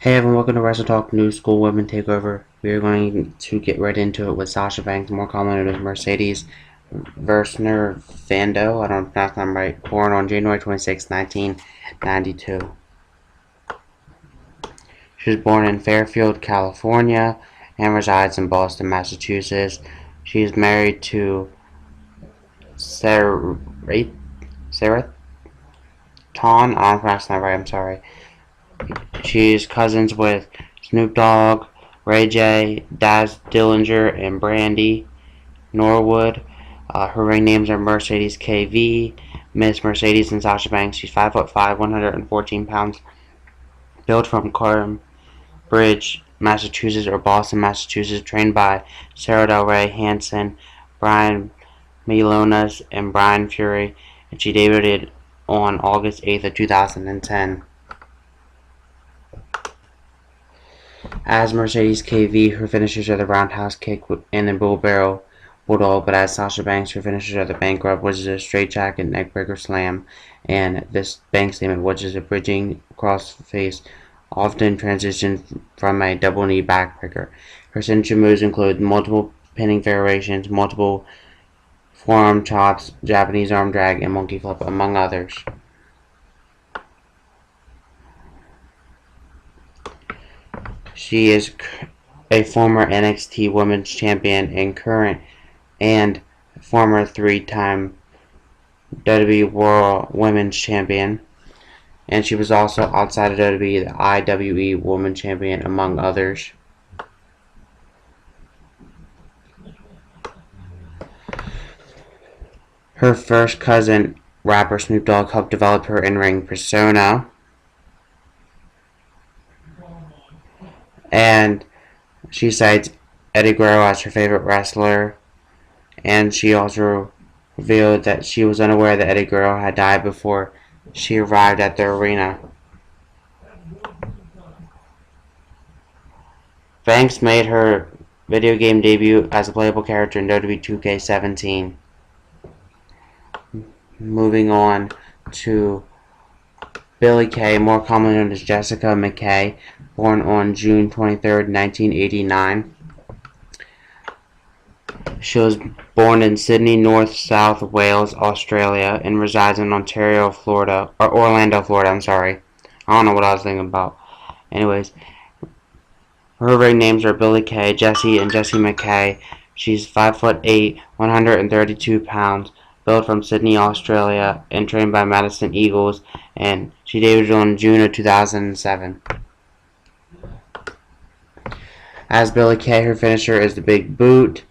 Hey everyone, welcome to WrestleTalk New School Women Takeover. We are going to get right into it with Sasha Banks, more commonly known as Mercedes Versner Vando. I don't pronounce that right. Born on January 26, 1992. She was born in Fairfield, California, and resides in Boston, Massachusetts. She is married to Sarah Ton. I don't pronounce that right. I'm sorry. She's cousins with Snoop Dogg, Ray J, Daz Dillinger, and Brandy Norwood. Her ring names are Mercedes KV, Miss Mercedes, and Sasha Banks. She's 5'5", 114 pounds. Built from Cambridge, Massachusetts, or Boston, Massachusetts. Trained by Sarah Del Rey Hansen, Brian Milonas, and Brian Fury. And she debuted on August 8th of 2010. As Mercedes KV, her finishers are the roundhouse kick and the bull barrel bulldog, but as Sasha Banks, her finishers are the bank rub, which is a straight jacket neckbreaker slam, and this bank statement, which is a bridging cross face, often transitions from a double knee backbreaker. Her signature moves include multiple pinning variations, multiple forearm chops, Japanese arm drag, and monkey flip, among others. She is a former NXT Women's Champion and current and former three-time WWE World Women's Champion. And she was also outside of WWE the IWE Women's Champion, among others. Her first cousin, rapper Snoop Dogg, helped develop her in-ring persona. And she cites Eddie Guerrero as her favorite wrestler. And she also revealed that she was unaware that Eddie Guerrero had died before she arrived at the arena. Banks made her video game debut as a playable character in WWE 2K17. Moving on to Billie Kay, more commonly known as Jessica McKay, born on June 23, 1989. She was born in Sydney, North South Wales, Australia, and resides in Orlando, Florida. I don't know what I was thinking about. Anyways, her ring names are Billie Kay, Jessie, and Jessie McKay. She's 5'8", 132 pounds, built from Sydney, Australia, and trained by Madison Eagles, and she debuted on June of 2007. As Billie Kay, her finisher is the Big Boot,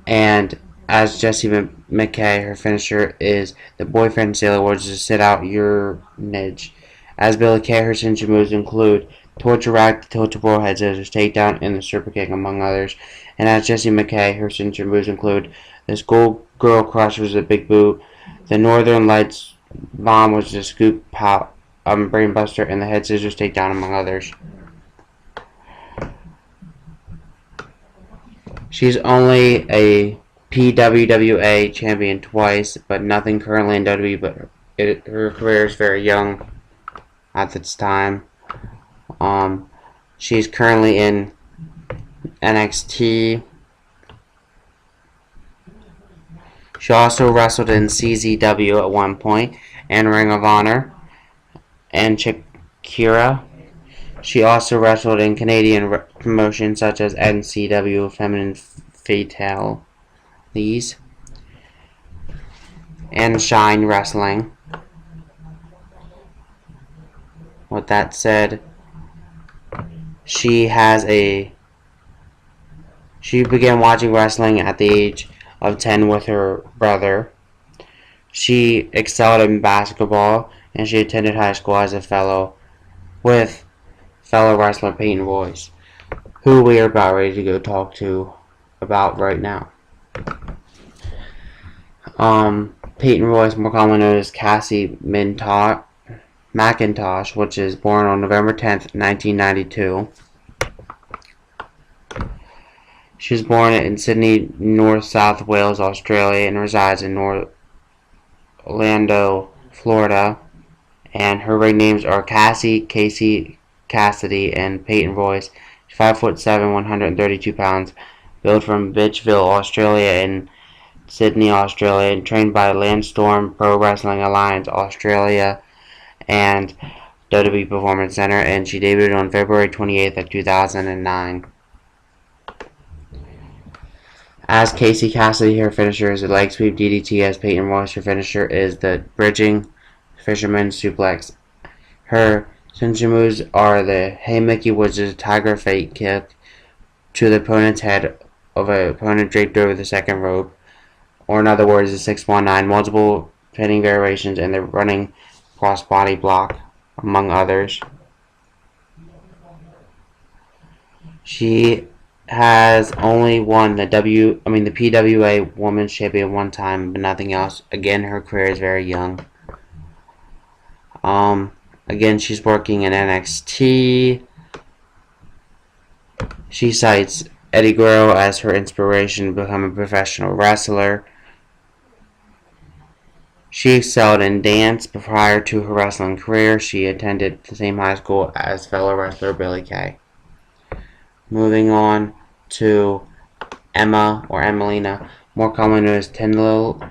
and as Jessie McKay, her finisher is the Boyfriend Sailor, which is a sit-out urinage. As Billie Kay, her signature moves include Torture Rack, Tilt-a-Whirl, Head Scissors, Takedown, and the Super Kick, among others. And as Jessie McKay, her signature moves include the Schoolgirl Crush, which is a Big Boot, the Northern Lights Bomb, which is a scoop pop, brainbuster, and the Head Scissors Takedown, among others. She's only a PWWA champion twice, but nothing currently in WWE, but her career is very young at this time. She's currently in NXT. She also wrestled in CZW at one point, and Ring of Honor, and Shakira. She also wrestled in Canadian promotions such as NCW Feminine Fatalities and Shine Wrestling. With that said, she began watching wrestling at the age of 10 with her brother. She excelled in basketball, and she attended high school as a fellow wrestler Peyton Royce, who we are about ready to go talk to about right now. Peyton Royce, more commonly known as Cassie McIntosh, which is born on November 10th, 1992. She was born in Sydney, North South Wales, Australia, and resides in Orlando, Florida. And her ring names are Cassie, Cassidy and Peyton Royce. She's 5'7", 132 pounds, built from Bitchville, Australia and Sydney, Australia, and trained by Landstorm Pro Wrestling Alliance, Australia, and WWE Performance Center, and she debuted on February 28th of 2009. As Casey Cassidy, her finisher is a leg sweep DDT. As Peyton Royce, her finisher is the bridging fisherman suplex. Her signature moves are the Hey Mickey, which is a tiger fate kick to the opponent's head of an opponent draped over the second rope, or in other words, the 619, multiple pinning variations, and the running crossbody block, among others. She has only won the PWA Women's Champion one time, but nothing else. Again, her career is very young. Again, she's working in NXT. She cites Eddie Guerrero as her inspiration to become a professional wrestler. She excelled in dance prior to her wrestling career. She attended the same high school as fellow wrestler Billy Kay. Moving on to Emma, or Emelina, more commonly known as Tenlo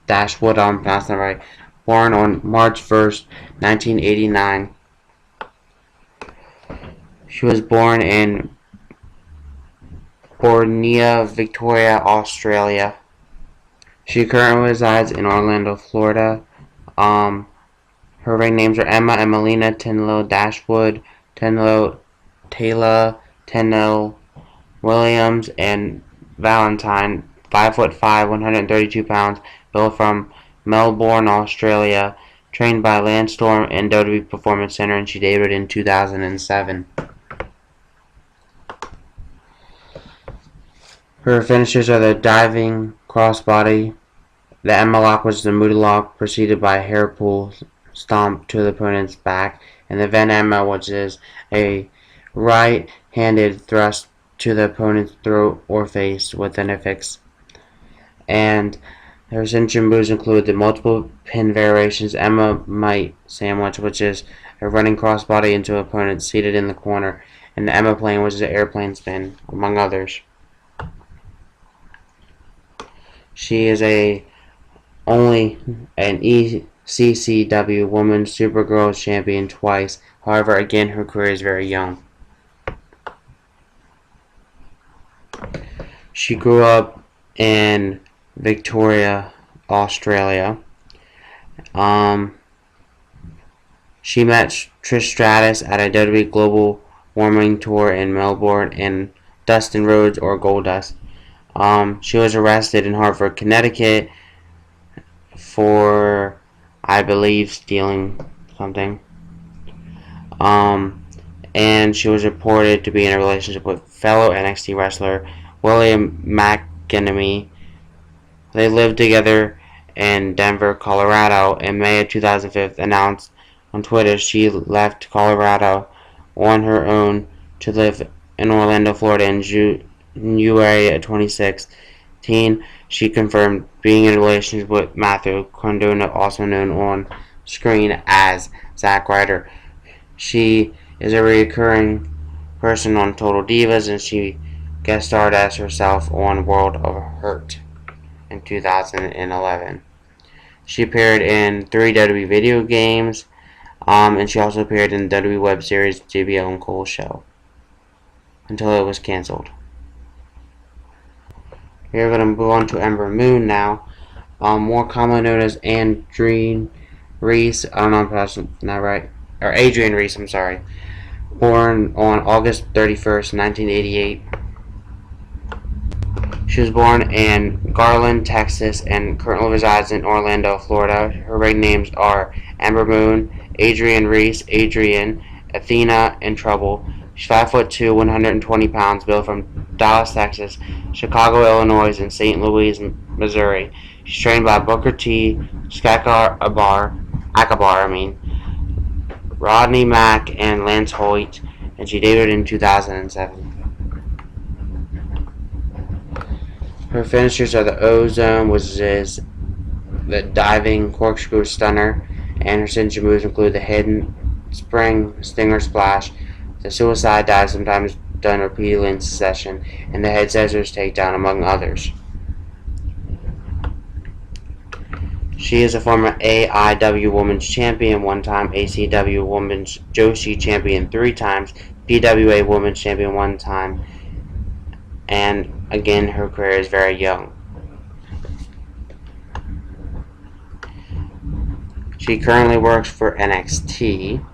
Dashwood, I'm pronouncing that right. Born on March 1st, 1989. She was born in Borneo, Victoria, Australia. She currently resides in Orlando, Florida. Her ring names are Emma, Emelina, Tenlo Dashwood, Tenlo Taylor, Tenlo Williams, and Valentine. 5'5", 132 pounds, built from Melbourne, Australia, trained by Landstorm and WWE Performance Center, and she debuted in 2007. Her finishers are the diving crossbody, the Emma lock, which is the Muda lock, preceded by a hair pull stomp to the opponent's back, and the Ven Emma, which is a right-handed thrust to the opponent's throat or face with an affix. And her signature moves include the multiple pin variations, Emma Might Sandwich, which is a running crossbody into an opponent seated in the corner, and the Emma Plane, which is an airplane spin, among others. She is only an ECCW Women's Supergirls Champion twice. However, again, her career is very young. She grew up in Victoria, Australia. She met Trish Stratus at a WWE Global Warming Tour in Melbourne and Dustin Rhodes, or Goldust. She was arrested in Hartford, Connecticut for, I believe, stealing something. And she was reported to be in a relationship with fellow NXT wrestler William McKay. They lived together in Denver, Colorado. In May of 2005, announced on Twitter she left Colorado on her own to live in Orlando, Florida in January of 2016. She confirmed being in a relationship with Matthew Cardona, also known on screen as Zack Ryder. She is a recurring person on Total Divas, and she guest starred as herself on World of Hurt in 2011. She appeared in 3 WWE video games, and she also appeared in the WWE web series JBL and Cole Show until it was cancelled. We're going to move on to Ember Moon now, more commonly known as Adrienne Reese. I don't know if I'm pronouncing that right. Or Adrienne Reese, I'm sorry. Born on August 31st, 1988. She was born in Garland, Texas, and currently resides in Orlando, Florida. Her ring names are Ember Moon, Adrienne Reese, Adrienne, Athena, and Trouble. She's 5'2", 120 pounds, built from Dallas, Texas, Chicago, Illinois, and St. Louis, Missouri. She's trained by Booker T, Akbar, Rodney Mack, and Lance Hoyt, and she debuted in 2007. Her finishers are the O-Zone, which is the diving corkscrew stunner, and her signature moves include the hidden spring stinger splash, the suicide dive sometimes done repeatedly in succession, and the head scissors takedown, among others. She is a former AIW Women's Champion 1 time, ACW Women's Joshi Champion 3 times, PWA Women's Champion 1 time, and again, her career is very young. She currently works for NXT,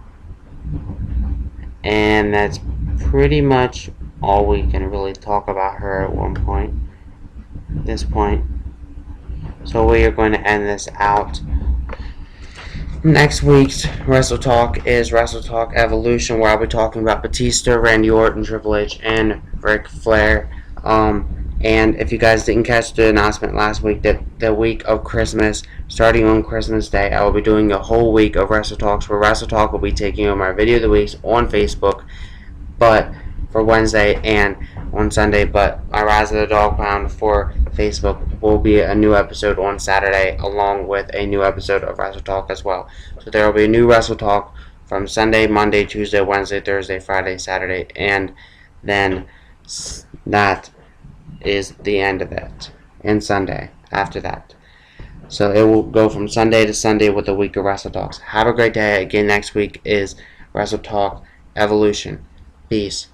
and that's pretty much all we can really talk about her at this point. So we are going to end this out. Next week's Wrestle Talk is Wrestle Talk Evolution, where I'll be talking about Batista, Randy Orton, Triple H, and Ric Flair. And if you guys didn't catch the announcement last week, that the week of Christmas, starting on Christmas Day, I will be doing a whole week of Wrestle Talks, where Wrestle Talk will be taking over my video of the weeks on Facebook, but for Wednesday and on Sunday. But my Rise of the Dog Pound for Facebook will be a new episode on Saturday, along with a new episode of Wrestle Talk as well. So there will be a new Wrestle Talk from Sunday, Monday, Tuesday, Wednesday, Thursday, Friday, Saturday, and then that is the end of it. And Sunday after that. So it will go from Sunday to Sunday with a week of Wrestle Talks. Have a great day. Again, next week is Wrestle Talk Evolution. Peace.